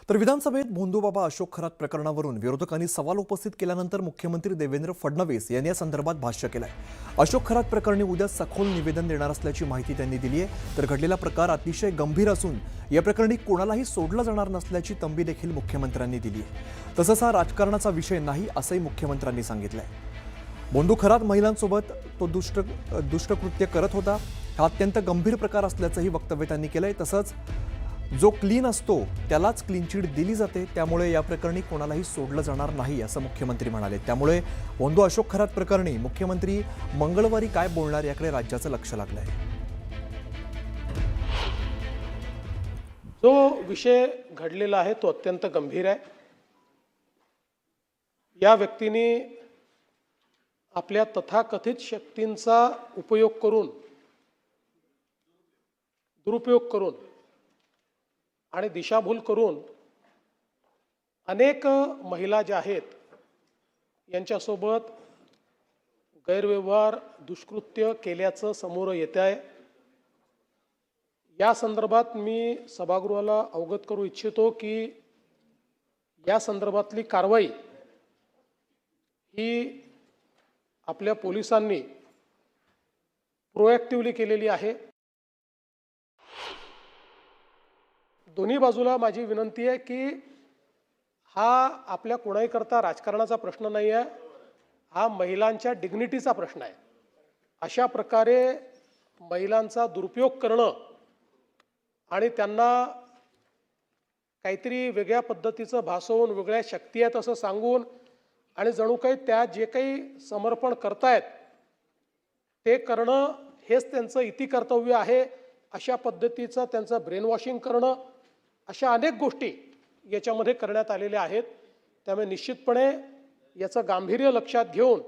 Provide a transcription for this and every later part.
तर विधानसभेत भोंदूबाबा अशोक खरात प्रकरणावरून विरोधकांनी सवाल उपस्थित केल्यानंतर मुख्यमंत्री देवेंद्र फडणवीस यांनी या संदर्भात भाष्य केलंय। अशोक खरात प्रकरणी उद्या सखोल निवेदन देणार असल्याची माहिती त्यांनी दिली आहे। तर घडलेला प्रकार अतिशय गंभीर असून या प्रकरणी कोणालाही सोडलं जाणार नसल्याची तंबी देखील मुख्यमंत्र्यांनी दिली आहे। तसंच हा राजकारणाचा विषय नाही असंही मुख्यमंत्र्यांनी सांगितलंय। भोंदू खरात महिलांसोबत तो दुष्टकृत्य करत होता, हा अत्यंत गंभीर प्रकार असल्याचंही वक्तव्य त्यांनी केलंय। तसंच जो क्लीन असतो त्यालाच क्लीन चिट दिली जाते, त्यामुळे या प्रकरणी कोणालाही सोडलं जाणार नाही असं मुख्यमंत्री म्हणाले। त्यामुळे भोंदू अशोक खरात प्रकरणी मुख्यमंत्री मंगळवारी काय बोलणार याकडे राज्याचं लक्ष लागलंय। जो विषय घडलेला आहे तो अत्यंत गंभीर आहे। या व्यक्तीने आपल्या तथाकथित शक्तींचा दुरुपयोग करून आणि दिशाभूल करून अनेक महिला ज्या आहेत यांच्यासोबत गैरव्यवहार दुष्कृत्य केल्याचं समोर येत आहे। या संदर्भात मी सभागृहाला अवगत करू इच्छितो की या संदर्भातली कारवाई ही आपल्या पोलिसांनी प्रोएक्टिव्हली केलेली आहे। दोन्ही बाजूला माझी विनंती आहे की हा आपल्या कोणाहीकरता राजकारणाचा प्रश्न नाही आहे, हा महिलांच्या डिग्निटीचा प्रश्न आहे। अशा प्रकारे महिलांचा दुरुपयोग करणं आणि त्यांना काहीतरी वेगळ्या पद्धतीचं भासवून वेगळ्या शक्ती आहेत असं सांगून आणि जणू काही त्या जे काही समर्पण करतायत ते करणं हेच त्यांचं इति कर्तव्य आहे, अशा पद्धतीचं त्यांचं ब्रेन वॉशिंग करणं, अशा अनेक गोष्टी याच्यामध्ये करण्यात आलेल्या आहेत। त्यामुळे निश्चितपणे याचं गांभीर्य लक्षात घेऊन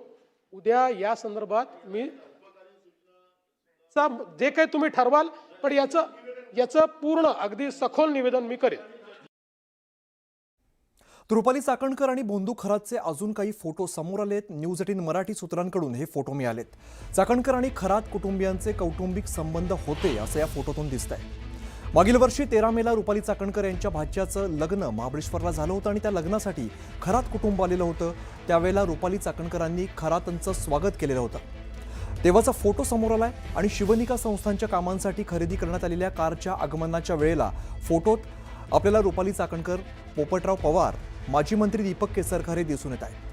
उद्या या संदर्भात मी जे काही तुम्ही ठरवाल पण याचं पूर्ण अगदी सखोल निवेदन मी करेन। रुपाली चाकणकर आणि भोंदू खरातचे अजून काही फोटो समोर आलेत। न्यूज 18 मराठी सूत्रांकडून हे फोटो मिळालेत। चाकणकर आणि खरात कुटुंबियांचे कौटुंबिक संबंध होते असं या फोटोतून दिसतंय। मागील वर्षी 13 मेला रुपाली चाकणकर यांच्या भाच्याचं लग्न महाबळेश्वरला झालं होतं आणि त्या लग्नासाठी खरात कुटुंब आलेलं होतं। त्यावेळेला रुपाली चाकणकरांनी खरातांचं स्वागत केलेलं होतं। तेव्हाचा फोटो समोर आलाय आणि शिवनिका संस्थांच्या कामांसाठी खरेदी करण्यात आलेल्या कारच्या आगमनाच्या वेळेला फोटोत आपल्याला रुपाली चाकणकर, पोपटराव पवार, माजी मंत्री दीपक केसरकर दिसून येत आहेत।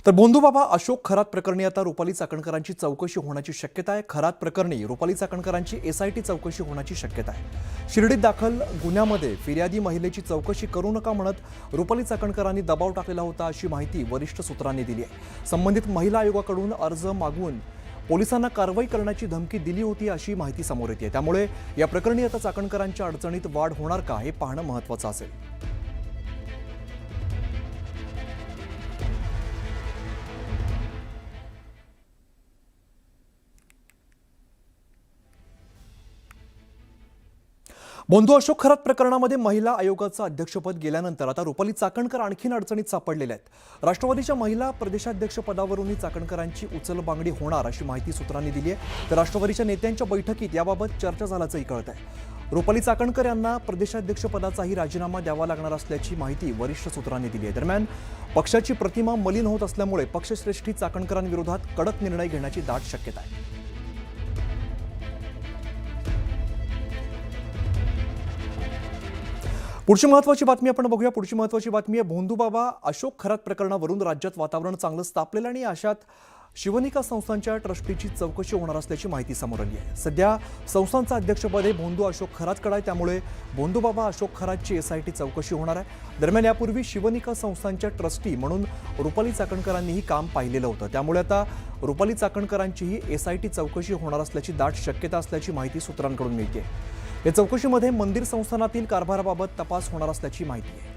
तर भोंदूबाबा अशोक खरात प्रकरणी आता रुपाली चाकणकरांची चौकशी होण्याची शक्यता आहे। खरात प्रकरणी रुपाली चाकणकरांची SIT चौकशी होण्याची शक्यता आहे। शिर्डीत दाखल गुन्ह्यामध्ये फिर्यादी महिलेची चौकशी करू नका म्हणत रुपाली चाकणकरांनी दबाव टाकलेला होता अशी माहिती वरिष्ठ सूत्रांनी दिली आहे। संबंधित महिला आयोगाकडून अर्ज मागवून पोलिसांना कारवाई करण्याची धमकी दिली होती अशी माहिती समोर येते। त्यामुळे या प्रकरणी आता चाकणकरांच्या अडचणीत वाढ होणार का हे पाहणं महत्त्वाचं असेल। भोंदू अशोक खरात प्रकरणामध्ये महिला आयोगाचं अध्यक्षपद गेल्यानंतर आता रुपाली चाकणकर आणखीन अडचणीत सापडलेल्या आहेत। राष्ट्रवादीच्या महिला प्रदेशाध्यक्ष पदावरूनही चाकणकरांची उचलबांगडी होणार अशी माहिती सूत्रांनी दिली आहे। तर राष्ट्रवादीच्या नेत्यांच्या बैठकीत याबाबत चर्चा झाल्याचंही कळत आहे। रुपाली चाकणकर यांना प्रदेशाध्यक्ष पदाचाही राजीनामा द्यावा लागणार असल्याची माहिती वरिष्ठ सूत्रांनी दिली आहे। दरम्यान पक्षाची प्रतिमा मलिन होत असल्यामुळे पक्षश्रेष्ठी चाकणकरांविरोधात कडक निर्णय घेण्याची दाट शक्यता आहे। पुढची महत्त्वाची बातमी आपण बघूया। पुढची महत्त्वाची बातमी आहे भोंदूबाबा अशोक खरात प्रकरणावरून राज्यात वातावरण चांगलं तापलेलं आणि अशात शिवनिका संस्थांच्या ट्रस्टीची चौकशी होणार असल्याची माहिती समोर आली आहे। सध्या संस्थांचं अध्यक्षपद हे भोंदू अशोक खरातकडे आहे, त्यामुळे भोंदूबाबा अशोक खरातची SIT चौकशी होणार आहे। दरम्यान यापूर्वी शिवनिका संस्थांच्या ट्रस्टी म्हणून रुपाली चाकणकरांनीही काम पाहिलेलं होतं, त्यामुळे आता रुपाली चाकणकरांचीही SIT चौकशी होणार असल्याची दाट शक्यता असल्याची माहिती सूत्रांकडून मिळते। या चौकशीमध्ये मंदिर संस्थानातील कारभाराबाबत तपास होणार असल्याची माहिती आहे।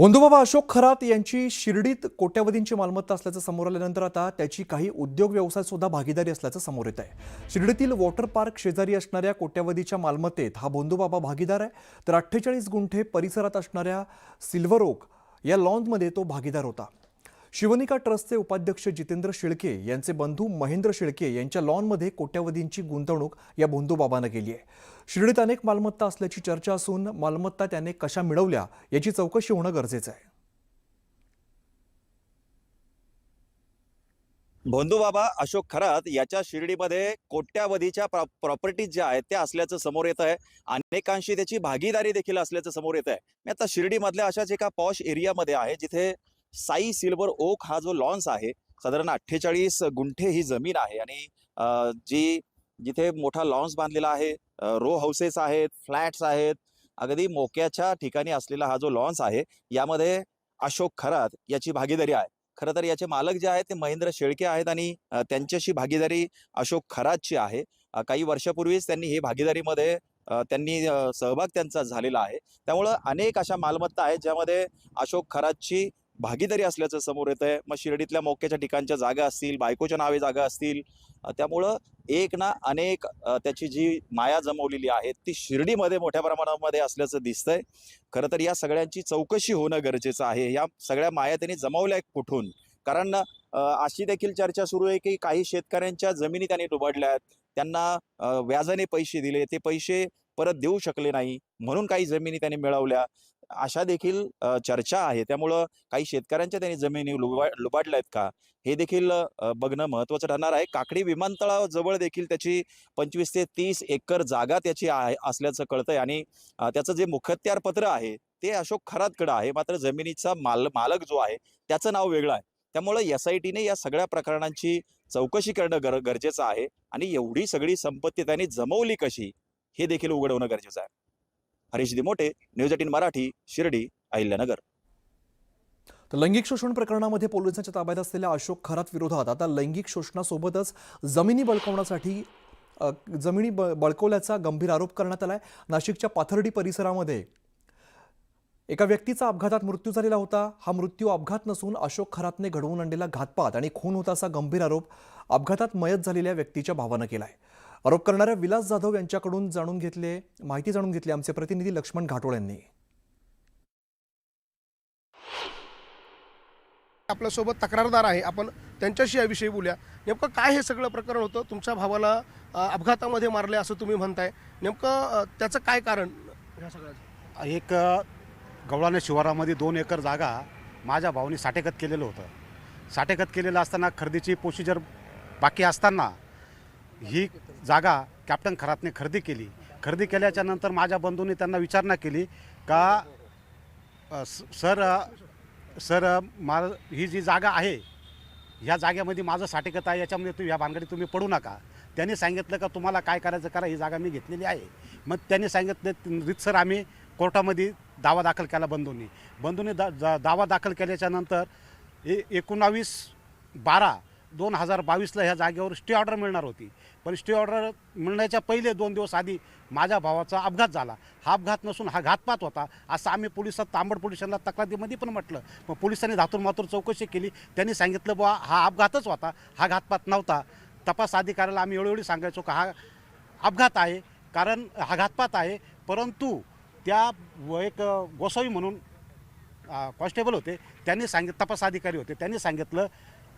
बंधुबाबा अशोक खरात यांची शिर्डीत कोट्यावधींची मालमत्ता असल्याचं समोर आल्यानंतर आता त्याची काही उद्योग व्यवसायात सुद्धा भागीदारी असल्याचं समोर येत आहे। शिर्डीतील वॉटर पार्क शेजारी असणाऱ्या कोट्यावधीच्या मालमत्तेत हा बंधुबाबा भागीदार आहे, तर 48 गुंठे परिसरात असणाऱ्या सिल्व्हर ओक या लॉनमध्ये तो भागीदार होता। शिवनिका ट्रस्टचे उपाध्यक्ष जितेंद्र शेळके यांचे बंधू महेंद्र शेळके यांच्या लॉनमध्ये कोट्यावधींची गुंतवणूक या बंधुबाबानं केली आहे। शिर्डीत अनेक मालमत्ता असल्याची चर्चा असून मालमत्ता त्याने कशा मिळवल्या याची चौकशी होणं गरजेचं आहे। बंधुबाबा अशोक खरात याच्या शिर्डीमध्ये कोट्यावधीच्या प्रॉपर्टीज ज्या आहेत त्या असल्याचं समोर येत आहे। अनेकांशी त्याची भागीदारी देखील असल्याचं समोर येत आहे। मी आता शिर्डीमधल्या अशाच एका पॉश एरियामध्ये आहे, जिथे साई सिल्वर ओक हा जो लॉन्स आहे, साधारण 48 गुंठे ही जमीन आहे आणि जिथे मोठा लॉन्स बांधलेला आहे, रो हाऊसेस आहेत, फ्लॅट्स आहेत, अगदी मोक्याच्या ठिकाणी असलेला हा जो लॉन्स आहे, यामध्ये अशोक खरात याची भागीदारी आहे। खरं तर याचे मालक जे आहेत ते महेंद्र शेळके आहेत आणि त्यांच्याशी भागीदारी अशोक खरातची आहे। काही वर्षापूर्वीच त्यांनी ही भागीदारीमध्ये सहभाग त्यांचा झालेला आहे। त्यामुळं अनेक अशा मालमत्ता आहेत ज्यामध्ये अशोक खरातची भागीदारी असल्याचं समोर येत आहे। मग शिर्डीतल्या मोक्याच्या ठिकाणच्या जागा असतील, बायकोच्या नावे जागा असतील, त्यामुळं एक ना अनेक त्याची जी माया जमवलेली आहे ती शिर्डीमध्ये मोठ्या प्रमाणामध्ये असल्याचं दिसतंय। खरं तर या सगळ्यांची चौकशी होणं गरजेचं आहे। या सगळ्या माया त्यांनी जमवल्या कुठून? कारण अशी देखील चर्चा सुरू आहे की काही शेतकऱ्यांच्या जमिनी त्यांनी लुबाडल्यात, त्यांना व्याजाने पैसे दिले, ते पैसे परत देऊ शकले नाही म्हणून काही जमिनी त्यांनी मिळवल्या, अशा देखील चर्चा आहे। त्यामुळं काही शेतकऱ्यांच्या त्यांनी जमिनी लुबाडल्यात का, हे देखील बघणं महत्त्वाचं ठरणार आहे। काकडी विमानतळाजवळ देखील त्याची 25 ते 30 एकर जागा त्याची आहे असल्याचं कळतंय आणि त्याचं जे मुखत्यार पत्र आहे ते अशोक खरातकडे आहे, मात्र जमिनीचा मालक जो आहे त्याचं नाव वेगळं आहे। त्यामुळं SITने या सगळ्या प्रकरणांची चौकशी करणं गरजेचं आहे आणि एवढी सगळी संपत्ती त्यांनी जमवली कशी हे देखील उघड होणं गरजेचं आहे। हरीश दिमोटे, न्यूज 18 मराठी, शिर्डी, अहिल्यानगर। तर लैंगिक शोषण प्रकरणामध्ये पोलिसांच्या ताब्यात असलेल्या अशोक खरात विरोधात आता लैंगिक शोषणासोबतच जमिनी बळकवल्याचा गंभीर आरोप करण्यात आलाय। नाशिकच्या पाथर्डी परिसरामध्ये एका व्यक्तीचा अपघातात मृत्यू झालेला होता। हा मृत्यू अपघात नसून अशोक खरातने घडवून आणलेला घातपात आणि खून होता असा गंभीर आरोप अपघातात मयत झालेल्या व्यक्तीच्या भावानं केलाय। आरोप करणाऱ्या विलास जाधव यांच्याकडून माहिती जाणून घेतली आमचे प्रतिनिधी लक्ष्मण घाटोळ यांनी। आपल्यासोबत तक्रारदार आहे, आपण त्यांच्याशी याविषयी बोलूया। नेमकं काय हे सगळं प्रकरण होतं? तुमच्या भावाला अपघातामध्ये मारले असं तुम्ही म्हणताय, नेमकं त्याचं काय कारण ह्या सगळ्याचं? एक गवळाणे शिवारामध्ये 2 एकर जागा माझ्या भावाने साठेखत केलेलं होतं। साठेखत केलेलं असताना खरेदीची प्रोसिजर बाकी असताना ही जागा कॅप्टन खरातने खरेदी केली। खरेदी केल्याच्या नंतर माझ्या बंधूंनी त्यांना विचारणा केली का सर ही जी जागा आहे, ह्या जागेमध्ये माझं साठेखत आहे, याच्यामध्ये ह्या भानगडीत तुम्ही पडू नका। त्यांनी सांगितलं का तुम्हाला काय करायचं करा, ही जागा मी घेतलेली आहे। मग त्यांनी सांगितलं रितसर आम्ही कोर्टामध्ये दावा दाखल केला। बंधूंनी दावा दाखल केल्याच्या नंतर 19/12/2022ला ह्या जागेवर स्टे ऑर्डर मिळणार होती, पण स्टे ऑर्डर मिळण्याच्या पहिले 2 दिवस आधी माझ्या भावाचा अपघात झाला। हा अपघात नसून हा घातपात होता असं आम्ही तांबड पोलिसांना तक्रारीमध्ये पण म्हटलं। मग पोलिसांनी धातूर मातूर चौकशी केली, त्यांनी सांगितलं बुवा हा अपघातच होता, हा घातपात नव्हता। तपास अधिकाऱ्याला आम्ही वेळोवेळी सांगायचो का हा अपघात आहे, कारण हा घातपात आहे, परंतु त्या एक गोसावी म्हणून कॉन्स्टेबल होते, त्यांनी तपास अधिकारी होते, त्यांनी सांगितलं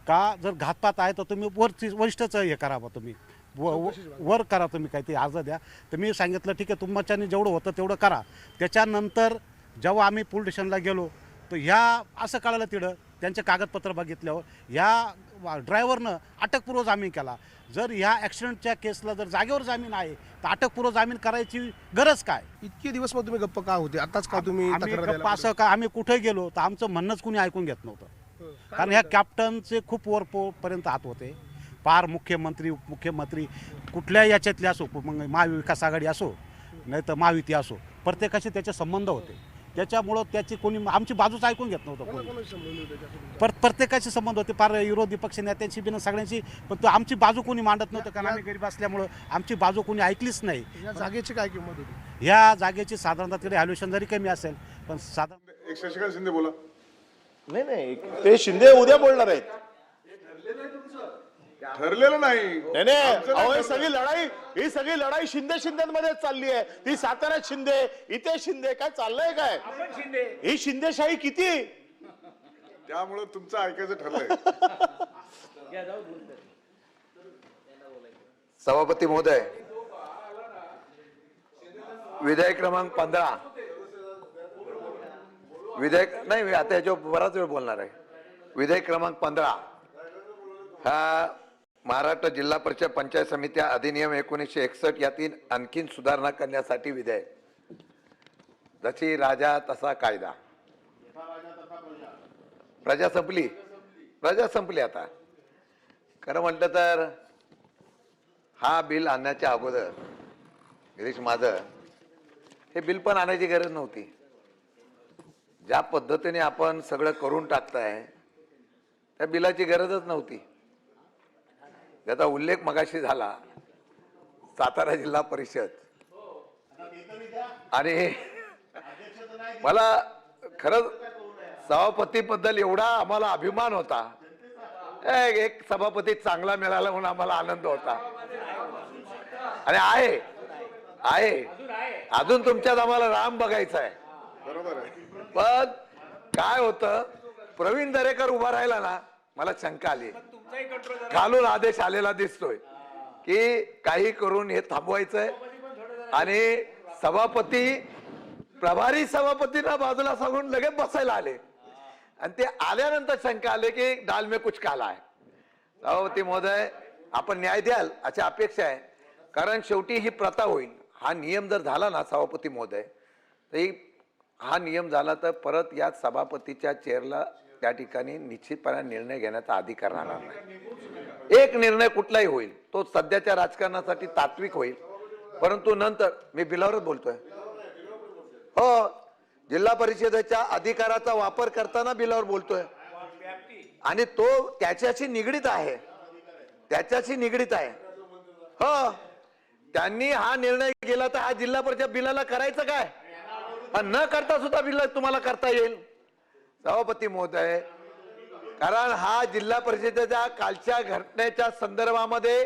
का जर घातपात आहे तर तुम्ही वरिष्ठच हे करा, बा तुम्ही वर करा, तुम्ही काही ते अर्ज द्या। तर मी सांगितलं ठीक आहे, तुमच्याने जेवढं होतं तेवढं करा। त्याच्यानंतर जेव्हा आम्ही पोलीस स्टेशनला गेलो तर असं कळालं तिथं त्यांचे कागदपत्र बघितल्यावर ह्या ड्रायव्हरनं अटकपूर्व जामीन केला। जर ह्या ॲक्सिडेंटच्या केसला जर जागेवर जामीन आहे तर अटकपूर्व जामीन करायची गरज काय? इतके दिवस मग तुम्ही गप्प का होते? आताच का तुम्ही तक्रार द्यायला? असं का आम्ही कुठे गेलो तर आमचं म्हणणंच कुणी ऐकून घेत नव्हतं, कारण ह्या कॅप्टनचे खूप वरपर्यंत हात होते। पार मुख्यमंत्री उपमुख्यमंत्री कुठल्या याच्यातले असो, मग महाविकास आघाडी असो नाही तर महायुती असो, प्रत्येकाशी त्याचे संबंध होते। त्याच्यामुळं आमची बाजूच ऐकून घेत नव्हतं। प्रत्येकाशी संबंध होते, पार विरोधी पक्ष नेत्यांशी बिन सगळ्यांशी, पण आमची बाजू कोणी मांडत नव्हतं, कारण आम्ही गरीब असल्यामुळं आमची बाजू कोणी ऐकलीच नाही। या जागेची काय किंमत होती? ह्या जागेची साधारणतः तिकडे व्हॅल्युएशन जरी कमी असेल पण साधारण एक शशिकांत शिंदे बोला. नाही नाही, ते शिंदे उद्या बोलणार आहेत. ठरलेलं नाही. नाही नाही, अहो ही सगळी लढाई शिंदेमध्ये चालली आहे. ती साताऱ्यात शिंदे, इथे शिंदे, काय चाललंय काय? ही शिंदेशाही किती? त्यामुळे तुमचं ऐकायचं ठरलंय. सभापती महोदय, विधेयक क्रमांक 15 विधेयक नाही, मी आता याच्यावर बराच वेळ बोलणार आहे. विधेयक क्रमांक 15 हा महाराष्ट्र जिल्हा परिषद पंचायत समित्या अधिनियम 1961 यातील आणखीन सुधारणा करण्यासाठी विधेयक. जशी राजा तसा कायदा. प्रजा संपली आता. खरं म्हटलं तर हा बिल आणण्याच्या अगोदर गिरीश माझं हे बिल पण आणायची गरज नव्हती. ज्या पद्धतीने आपण सगळं करून टाकताय त्या बिलाची गरजच नव्हती. त्याचा उल्लेख मगाशी झाला सातारा जिल्हा परिषद. आणि मला खरंच सभापतीबद्दल एवढा आम्हाला अभिमान होता. एक सभापती चांगला मिळाला म्हणून आम्हाला आनंद होता. आणि आहे अजून तुमच्यात आम्हाला राम बघायचा आहे. बरोबर आहे. पण काय होतं, प्रवीण दरेकर उभा राहिला ना, मला शंका आली. खालून आदेश आलेला दिसतोय की काही करून हे थांबवायचंय. आणि प्रभारी सभापतींना बाजूला सांगून लगेच बसायला आले. आणि ते आल्यानंतर शंका आले की डाल में कुछ काला आहे. सभापती महोदय, आपण न्याय द्याल अशी अपेक्षा आहे. कारण शेवटी ही प्रथा होईल. हा नियम जर झाला ना सभापती महोदय, तर हा नियम झाला तर परत या सभापतीच्या चेअरला त्या ठिकाणी निश्चितपणे निर्णय घेण्याचा अधिकार राहणार नाही. एक निर्णय कुठलाही होईल तो सध्याच्या राजकारणासाठी तात्विक होईल, परंतु नंतर मी बिलावरच बोलतोय. हो, जिल्हा परिषदेच्या अधिकाराचा वापर करताना बिलावर बोलतोय. आणि तो त्याच्याशी निगडीत आहे. हो, त्यांनी हा निर्णय केला तर हा जिल्हा परिषद बिलाला करायचं काय? न करता सुद्धा बिल तुम्हाला करता येईल सभापती महोदय. कारण हा जिल्हा परिषदेच्या कालच्या घटनेच्या संदर्भामध्ये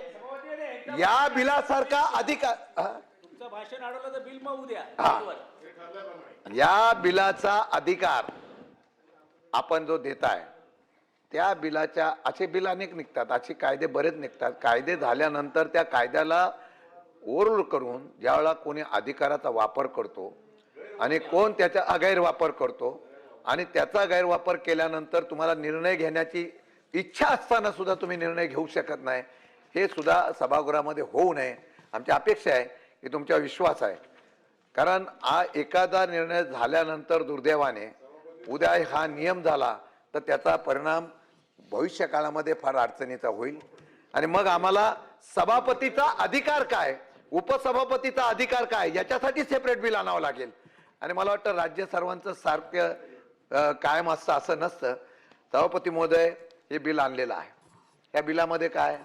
या बिलासारखा अधिकार भाषण अडवलं तर बिल मग उद्या. या बिलाचा अधिकार आपण जो देताय त्या बिलाच्या असे बिल अनेक निघतात, असे कायदे बरेच निघतात. कायदे झाल्यानंतर त्या कायद्याला ओव्हररूल करून ज्यावेळेला कोणी अधिकाराचा वापर करतो आणि कोण त्याचा गैरवापर करतो आणि त्याचा गैरवापर केल्यानंतर तुम्हाला निर्णय घेण्याची इच्छा असताना सुद्धा तुम्ही निर्णय घेऊ शकत नाही. हे सुद्धा सभागृहामध्ये होऊ नये. आमची अपेक्षा आहे की तुमचा विश्वास आहे. कारण हा एखादा निर्णय झाल्यानंतर दुर्दैवाने उद्या हा नियम झाला तर त्याचा परिणाम भविष्य काळामध्ये फार अडचणीचा होईल. आणि मग आम्हाला सभापतीचा अधिकार काय, उपसभापतीचा अधिकार काय, याच्यासाठी सेपरेट बिल आणावं लागेल. आणि मला वाटतं राज्य सर्वांचं सारखं कायम असतं असं नसतं. सभापती महोदय, हे बिल आणलेलं आहे. या बिलामध्ये काय,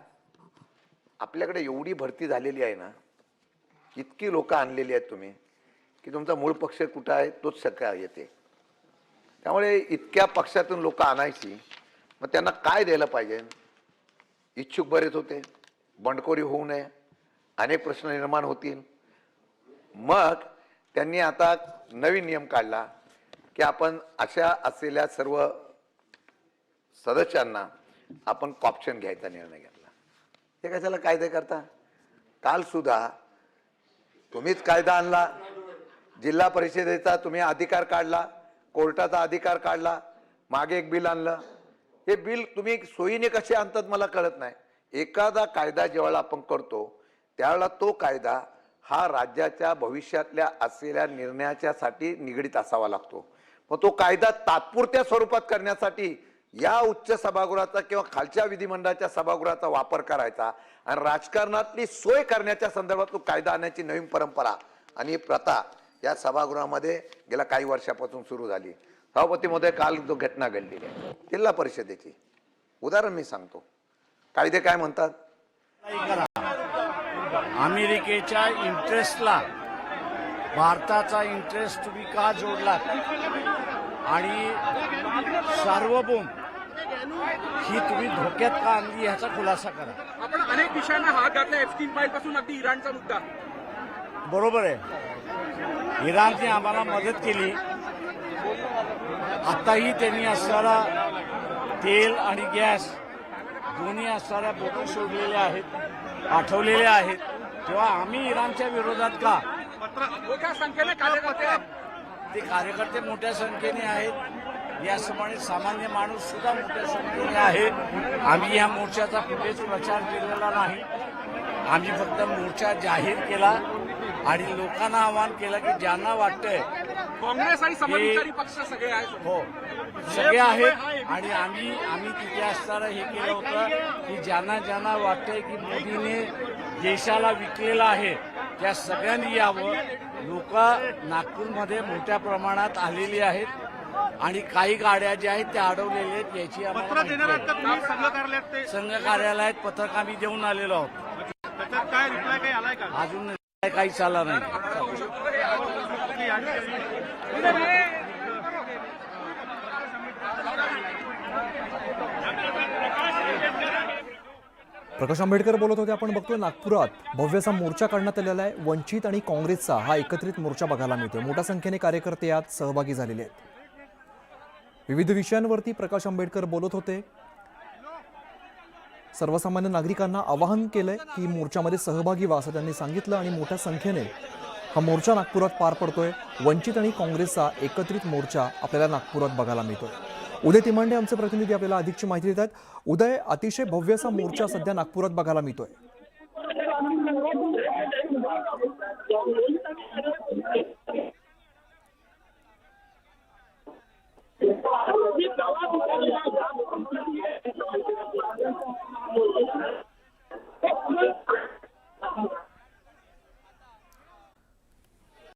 आपल्याकडे एवढी भरती झालेली आहे ना, इतकी लोक आणलेली आहेत तुम्ही की तुमचा मूळ पक्ष कुठं आहे तोच शक्य येते. त्यामुळे इतक्या पक्षातून लोक आणायची, मग त्यांना काय द्यायला पाहिजे? इच्छुक बरेच होते, बंडखोरी होऊ नये, अनेक प्रश्न निर्माण होतील. मग त्यांनी आता नवीन नियम काढला की आपण अशा असलेल्या सर्व सदस्यांना आपण कॉप्शन घ्यायचा निर्णय घेतला. हे कशाला कायदे करता? काल सुद्धा तुम्हीच कायदा आणला, जिल्हा परिषदेचा तुम्ही अधिकार काढला, कोर्टाचा अधिकार काढला, मागे एक बिल आणलं. हे बिल तुम्ही सोयीने कसे आणतात मला कळत नाही. एखादा कायदा जेव्हा आपण करतो त्यावेळेला तो कायदा हा राज्याच्या भविष्यातल्या असलेल्या निर्णयाच्यासाठी निगडीत असावा लागतो. मग तो कायदा तात्पुरत्या स्वरूपात करण्यासाठी या उच्च सभागृहाचा किंवा खालच्या विधिमंडळाच्या सभागृहाचा वापर करायचा आणि राजकारणातली सोय करण्याच्या संदर्भात तो कायदा आणण्याची नवीन परंपरा आणि प्रथा या सभागृहामध्ये गेल्या काही वर्षापासून सुरू झाली. सभापती महोदय, काल जो घटना घडलेली आहे जिल्हा परिषदेची उदाहरण मी सांगतो. कायदे काय म्हणतात? अमेरिकेच्या इंटरेस्टला भारताचा इंटरेस्ट तुम्ही का जोडलात आणि सार्वभौम ही तुम्ही धोक्यात का आणली ह्याचा खुलासा करा. आपण अनेक विषयांना हात घातला Epstein फाईल पासून अगदी इराणचा मुद्दा. बरोबर आहे, इराणने आम्हाला मदत केली. आताही त्यांनी असणारा तेल आणि गॅस दोन्ही असणाऱ्या बोटी सोडलेल्या आहेत, पाठवलेल्या आहेत. तेव्हा आम्ही इराणच्या विरोधात का? मोठ्या संख्येने कार्यकर्ते आहेत. ते कार्यकर्ते मोठ्या संख्येने आहेत, याप्रमाणे सामान्य माणूस सुद्धा मोठ्या संख्येने आहे. आम्ही या मोर्चाचा कुठेच प्रचार केलेला नाही. आम्ही फक्त मोर्चा जाहीर केला आणि लोकांना आवाहन केलं की ज्यांना वाटतंय काँग्रेस आणि समाजवादी पक्ष सगळे आहेत. हो सगळे आहेत आणि आम्ही तिथे असताना हे केलं होतं की ज्यांना वाटतंय की मोदीने देशाला विकलेलं आहे त्या सगळ्यांनी यावं. लोक नागपूरमध्ये मोठ्या प्रमाणात आलेली आहेत आणि काही गाड्या ज्या आहेत त्या अडवलेल्या आहेत याची आम्हाला माहिती आहे. संघ कार्यालयात पत्रक आम्ही देऊन आलेलो आहोत. अजून काही चालला नाही. प्रकाश आंबेडकर बोलत होते. आपण बघतोय नागपुरात भव्यसा मोर्चा काढण्यात आलेला आहे. वंचित आणि काँग्रेसचा हा एकत्रित मोर्चा बघायला मिळतोय. मोठ्या संख्येने कार्यकर्ते यात सहभागी झालेले आहेत. विविध विषयांवरती प्रकाश आंबेडकर बोलत होते. सर्वसामान्य नागरिकांना आवाहन केलंय की मोर्चामध्ये सहभागी व्हा असं त्यांनी सांगितलं आणि मोठ्या संख्येने हा मोर्चा नागपुरात पार पडतोय. वंचित आणि काँग्रेसचा एकत्रित मोर्चा आपल्याला नागपुरात बघायला मिळतोय. उदय तिमांडे आमचे प्रतिनिधी आपल्याला अधिकची माहिती देत आहेत. उदय, अतिशय भव्य असा मोर्चा सध्या नागपुरात बघायला मिळतोय.